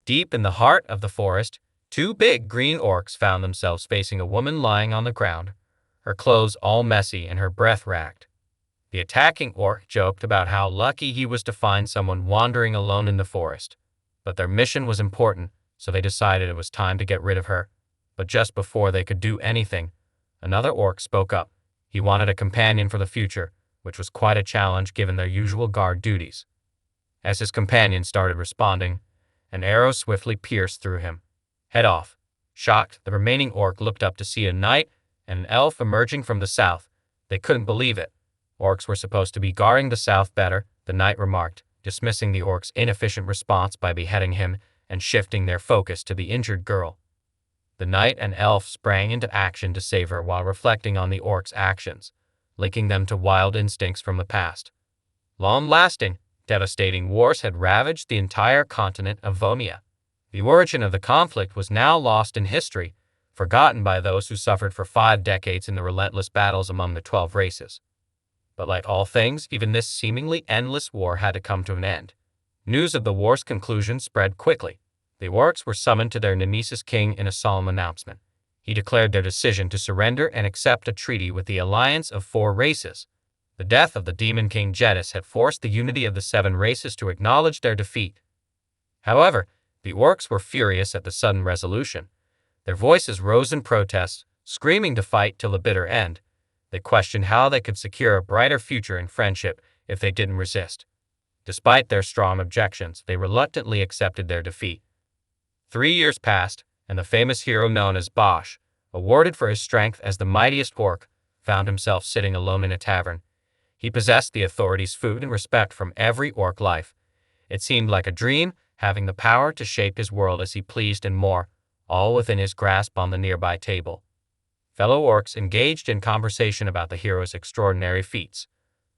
Deep in the heart of the forest, two big green orcs found themselves facing a woman lying on the ground, her clothes all messy and her breath racked. The attacking orc joked about how lucky he was to find someone wandering alone in the forest, but their mission was important, so they decided it was time to get rid of her. But just before they could do anything, another orc spoke up. He wanted a companion for the future, which was quite a challenge given their usual guard duties. As his companion started responding, an arrow swiftly pierced through him. Head off. Shocked, the remaining orc looked up to see a knight and an elf emerging from the south. They couldn't believe it. Orcs were supposed to be guarding the south better, the knight remarked, dismissing the orc's inefficient response by beheading him and shifting their focus to the injured girl. The knight and elf sprang into action to save her while reflecting on the orc's actions, linking them to wild instincts from the past. Long-lasting, devastating wars had ravaged the entire continent of Vonia. The origin of the conflict was now lost in history, forgotten by those who suffered for 5 decades in the relentless battles among the 12 races. But like all things, even this seemingly endless war had to come to an end. News of the war's conclusion spread quickly. The orcs were summoned to their Nemesis king in a solemn announcement. He declared their decision to surrender and accept a treaty with the alliance of 4 races. The death of the demon king Jedis had forced the unity of the 7 races to acknowledge their defeat. However, the orcs were furious at the sudden resolution. Their voices rose in protest, screaming to fight till the bitter end. They questioned how they could secure a brighter future in friendship if they didn't resist. Despite their strong objections, they reluctantly accepted their defeat. 3 years passed, and the famous hero known as Bosch, awarded for his strength as the mightiest orc, found himself sitting alone in a tavern. He possessed the authorities' food and respect from every orc life. It seemed like a dream, having the power to shape his world as he pleased and more, all within his grasp on the nearby table. Fellow orcs engaged in conversation about the hero's extraordinary feats.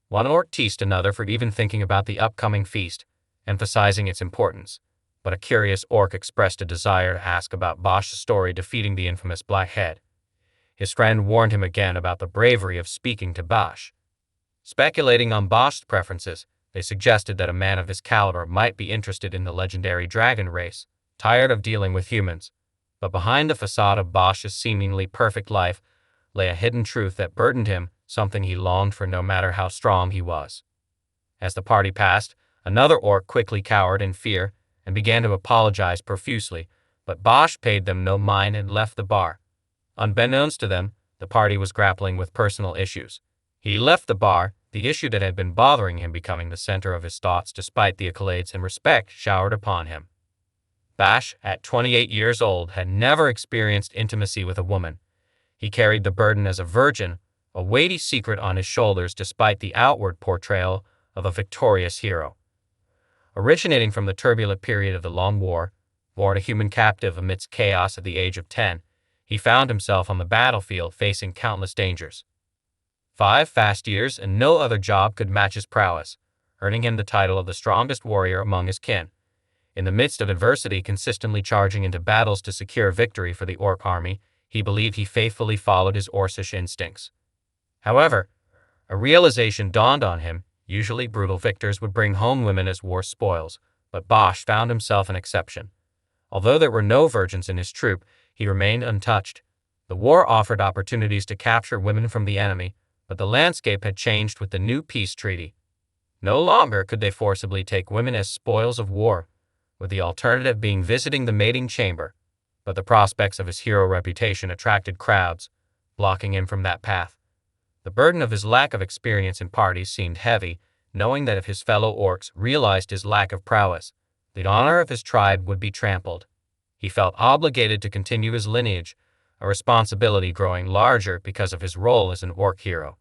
One orc teased another for even thinking about the upcoming feast, emphasizing its importance. But a curious orc expressed a desire to ask about Bosch's story defeating the infamous Blackhead. His friend warned him again about the bravery of speaking to Bosch. Speculating on Bosch's preferences, they suggested that a man of his caliber might be interested in the legendary dragon race, tired of dealing with humans. But behind the facade of Bosch's seemingly perfect life lay a hidden truth that burdened him, something he longed for no matter how strong he was. As the party passed, another orc quickly cowered in fear and began to apologize profusely, but Bosch paid them no mind and left the bar. Unbeknownst to them, the party was grappling with personal issues. He left the bar, the issue that had been bothering him becoming the center of his thoughts despite the accolades and respect showered upon him. Bosch, at 28 years old, had never experienced intimacy with a woman. He carried the burden as a virgin, a weighty secret on his shoulders despite the outward portrayal of a victorious hero. Originating from the turbulent period of the Long War, born a human captive amidst chaos at the age of 10, he found himself on the battlefield facing countless dangers. 5 fast years and no other job could match his prowess, earning him the title of the strongest warrior among his kin. In the midst of adversity, consistently charging into battles to secure victory for the orc army, he believed he faithfully followed his orcish instincts. However, a realization dawned on him. Usually brutal victors would bring home women as war spoils, but Bosch found himself an exception. Although there were no virgins in his troop, he remained untouched. The war offered opportunities to capture women from the enemy, but the landscape had changed with the new peace treaty. No longer could they forcibly take women as spoils of war, with the alternative being visiting the mating chamber. But the prospects of his hero reputation attracted crowds, blocking him from that path. The burden of his lack of experience in parties seemed heavy, knowing that if his fellow orcs realized his lack of prowess, the honor of his tribe would be trampled. He felt obligated to continue his lineage, a responsibility growing larger because of his role as an orc hero.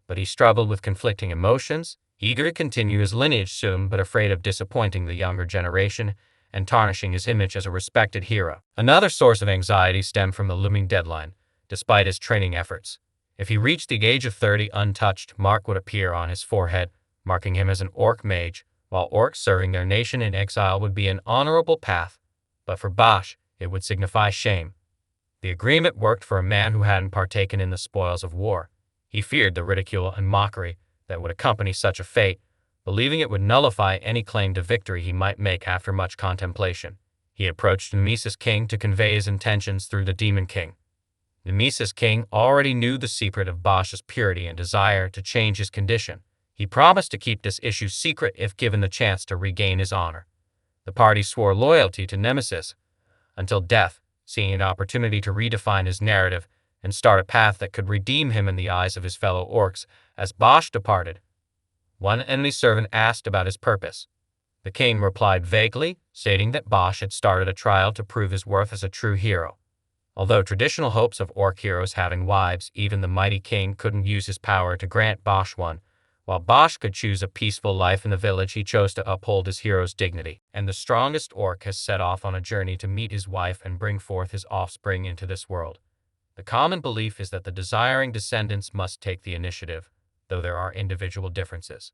But he struggled with conflicting emotions, eager to continue his lineage soon but afraid of disappointing the younger generation and tarnishing his image as a respected hero. Another source of anxiety stemmed from the looming deadline, despite his training efforts. If he reached the age of 30 untouched, mark would appear on his forehead, marking him as an orc mage, while orcs serving their nation in exile would be an honorable path. But for Bosch, it would signify shame. The agreement worked for a man who hadn't partaken in the spoils of war. He feared the ridicule and mockery that would accompany such a fate, believing it would nullify any claim to victory he might make after much contemplation. He approached Nemesis King to convey his intentions through the Demon King. Nemesis King already knew the secret of Bosch's purity and desire to change his condition. He promised to keep this issue secret if given the chance to regain his honor. The party swore loyalty to Nemesis until death, seeing an opportunity to redefine his narrative and start a path that could redeem him in the eyes of his fellow orcs. As Bosch departed, one enemy servant asked about his purpose. The king replied vaguely, stating that Bosch had started a trial to prove his worth as a true hero. Although traditional hopes of orc heroes having wives, even the mighty king couldn't use his power to grant Bosch one. While Bosch could choose a peaceful life in the village, he chose to uphold his hero's dignity. And the strongest orc has set off on a journey to meet his wife and bring forth his offspring into this world. The common belief is that the desiring descendants must take the initiative, though there are individual differences.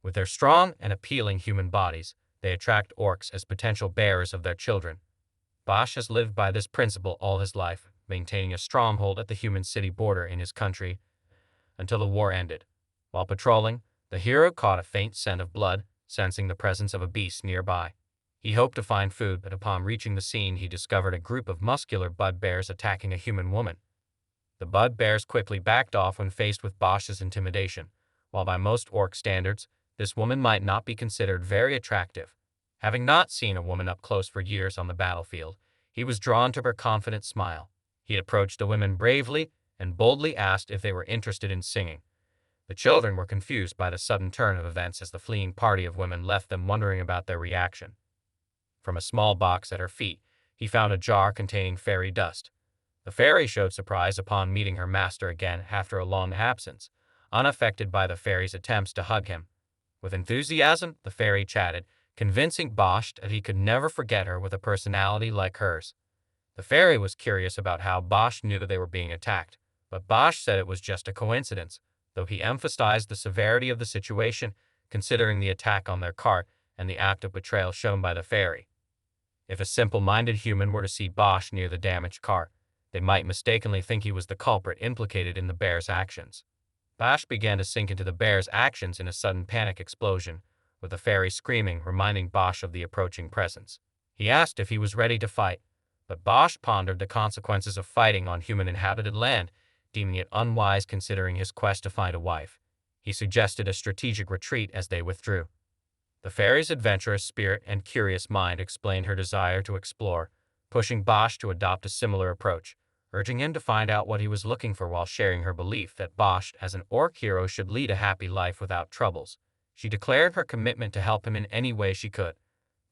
With their strong and appealing human bodies, they attract orcs as potential bearers of their children. Bosch has lived by this principle all his life, maintaining a stronghold at the human city border in his country until the war ended. While patrolling, the hero caught a faint scent of blood, sensing the presence of a beast nearby. He hoped to find food, but upon reaching the scene, he discovered a group of muscular bugbears attacking a human woman. The bugbears quickly backed off when faced with Bosch's intimidation. While by most orc standards, this woman might not be considered very attractive. Having not seen a woman up close for years on the battlefield, he was drawn to her confident smile. He approached the women bravely and boldly asked if they were interested in singing. The children were confused by the sudden turn of events as the fleeing party of women left them wondering about their reaction. From a small box at her feet, he found a jar containing fairy dust. The fairy showed surprise upon meeting her master again after a long absence, unaffected by the fairy's attempts to hug him. With enthusiasm, the fairy chatted, convincing Bosch that he could never forget her with a personality like hers. The fairy was curious about how Bosch knew that they were being attacked, but Bosch said it was just a coincidence, though he emphasized the severity of the situation, considering the attack on their cart and the act of betrayal shown by the fairy. If a simple-minded human were to see Bosch near the damaged cart, they might mistakenly think he was the culprit implicated in the bear's actions. Bosch began to sink into the bear's actions in a sudden panic explosion, with the fairy screaming, reminding Bosch of the approaching presence. He asked if he was ready to fight, but Bosch pondered the consequences of fighting on human-inhabited land, deeming it unwise considering his quest to find a wife. He suggested a strategic retreat as they withdrew. The fairy's adventurous spirit and curious mind explained her desire to explore, pushing Bosch to adopt a similar approach, urging him to find out what he was looking for while sharing her belief that Bosch, as an orc hero, should lead a happy life without troubles. She declared her commitment to help him in any way she could.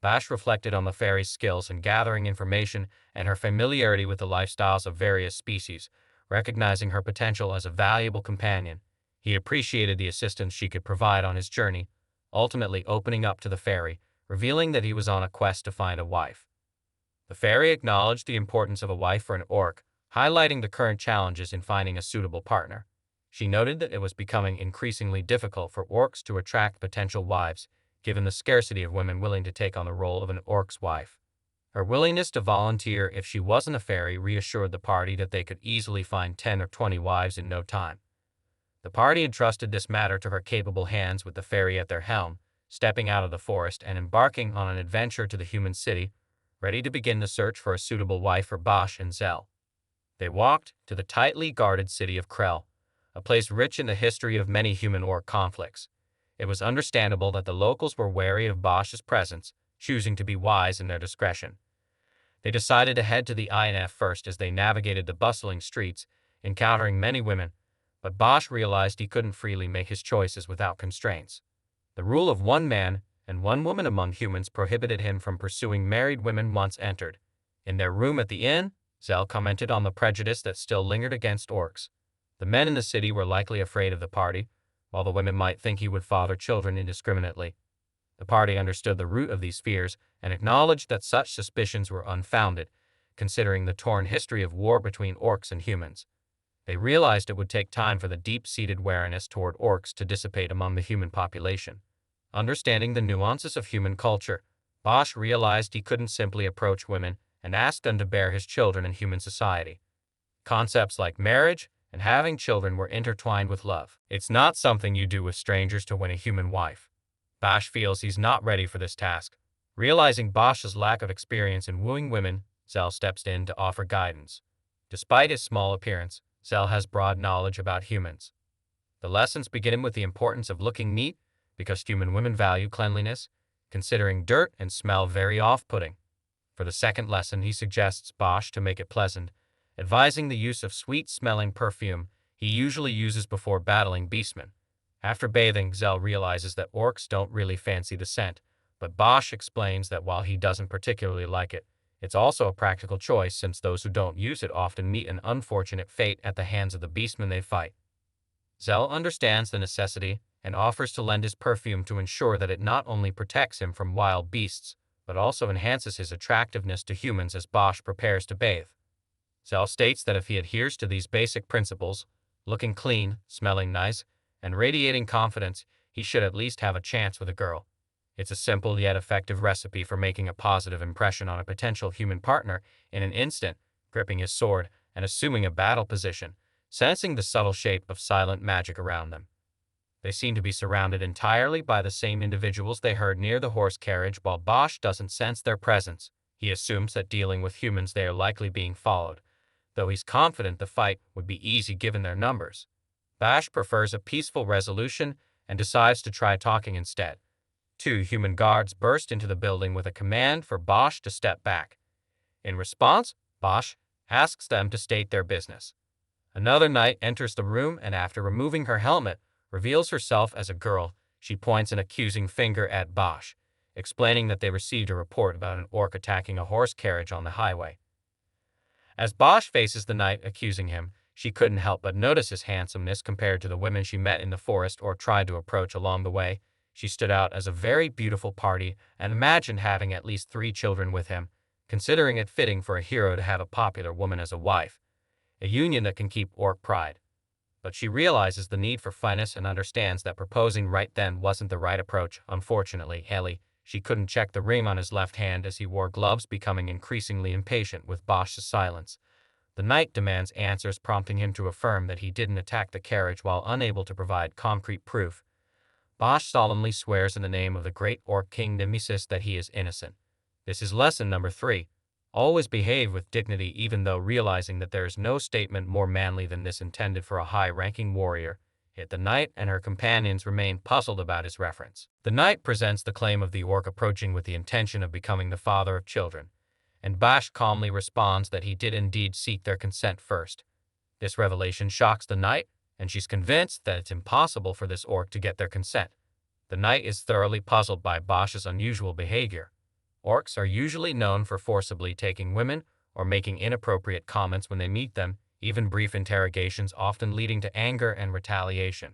Bosch reflected on the fairy's skills in gathering information and her familiarity with the lifestyles of various species, recognizing her potential as a valuable companion. He appreciated the assistance she could provide on his journey, ultimately opening up to the fairy, revealing that he was on a quest to find a wife. The fairy acknowledged the importance of a wife for an orc, highlighting the current challenges in finding a suitable partner. She noted that it was becoming increasingly difficult for orcs to attract potential wives, given the scarcity of women willing to take on the role of an orc's wife. Her willingness to volunteer if she wasn't a fairy reassured the party that they could easily find 10 or 20 wives in no time. The party entrusted this matter to her capable hands, with the fairy at their helm, stepping out of the forest and embarking on an adventure to the human city, ready to begin the search for a suitable wife for Bosch and Zell. They walked to the tightly guarded city of Krell, a place rich in the history of many human-orc conflicts. It was understandable that the locals were wary of Bosch's presence, choosing to be wise in their discretion. They decided to head to the INF first as they navigated the bustling streets, encountering many women, but Bosch realized he couldn't freely make his choices without constraints. The rule of one man and one woman among humans prohibited him from pursuing married women once entered. In their room at the inn, Zell commented on the prejudice that still lingered against orcs. The men in the city were likely afraid of the party, while the women might think he would father children indiscriminately. The party understood the root of these fears and acknowledged that such suspicions were unfounded, considering the torn history of war between orcs and humans. They realized it would take time for the deep-seated wariness toward orcs to dissipate among the human population. Understanding the nuances of human culture, Bosch realized he couldn't simply approach women and ask them to bear his children in human society. Concepts like marriage and having children were intertwined with love. It's not something you do with strangers to win a human wife. Bosch feels he's not ready for this task. Realizing Bosch's lack of experience in wooing women, Zell steps in to offer guidance. Despite his small appearance, Zell has broad knowledge about humans. The lessons begin with the importance of looking neat, because human women value cleanliness, considering dirt and smell very off-putting. For the second lesson, he suggests Bosch to make it pleasant, advising the use of sweet-smelling perfume he usually uses before battling beastmen. After bathing, Zell realizes that orcs don't really fancy the scent, but Bosch explains that while he doesn't particularly like it, it's also a practical choice since those who don't use it often meet an unfortunate fate at the hands of the beastmen they fight. Zell understands the necessity and offers to lend his perfume to ensure that it not only protects him from wild beasts, but also enhances his attractiveness to humans as Bosch prepares to bathe. Zell states that if he adheres to these basic principles, looking clean, smelling nice, and radiating confidence, he should at least have a chance with a girl. It's a simple yet effective recipe for making a positive impression on a potential human partner in an instant, gripping his sword and assuming a battle position, sensing the subtle shape of silent magic around them. They seem to be surrounded entirely by the same individuals they heard near the horse carriage, while Bosch doesn't sense their presence. He assumes that dealing with humans they are likely being followed, though he's confident the fight would be easy given their numbers. Bosch prefers a peaceful resolution and decides to try talking instead. Two human guards burst into the building with a command for Bosch to step back. In response, Bosch asks them to state their business. Another knight enters the room and after removing her helmet, reveals herself as a girl. She points an accusing finger at Bosch, explaining that they received a report about an orc attacking a horse carriage on the highway. As Bosch faces the knight accusing him, she couldn't help but notice his handsomeness compared to the women she met in the forest or tried to approach along the way. She stood out as a very beautiful party and imagined having at least 3 children with him, considering it fitting for a hero to have a popular woman as a wife, a union that can keep orc pride. But she realizes the need for finesse and understands that proposing right then wasn't the right approach. Unfortunately, she couldn't check the ring on his left hand as he wore gloves, becoming increasingly impatient with Bosch's silence. The knight demands answers, prompting him to affirm that he didn't attack the carriage while unable to provide concrete proof. Bosch solemnly swears in the name of the great orc king Nemesis that he is innocent. This is lesson number 3. Always behave with dignity, even though realizing that there is no statement more manly than this intended for a high-ranking warrior. Yet the knight and her companions remain puzzled about his reference. The knight presents the claim of the orc approaching with the intention of becoming the father of children, and Bosch calmly responds that he did indeed seek their consent first. This revelation shocks the knight, and she's convinced that it's impossible for this orc to get their consent. The knight is thoroughly puzzled by Bosch's unusual behavior. Orcs are usually known for forcibly taking women or making inappropriate comments when they meet them, even brief interrogations often leading to anger and retaliation.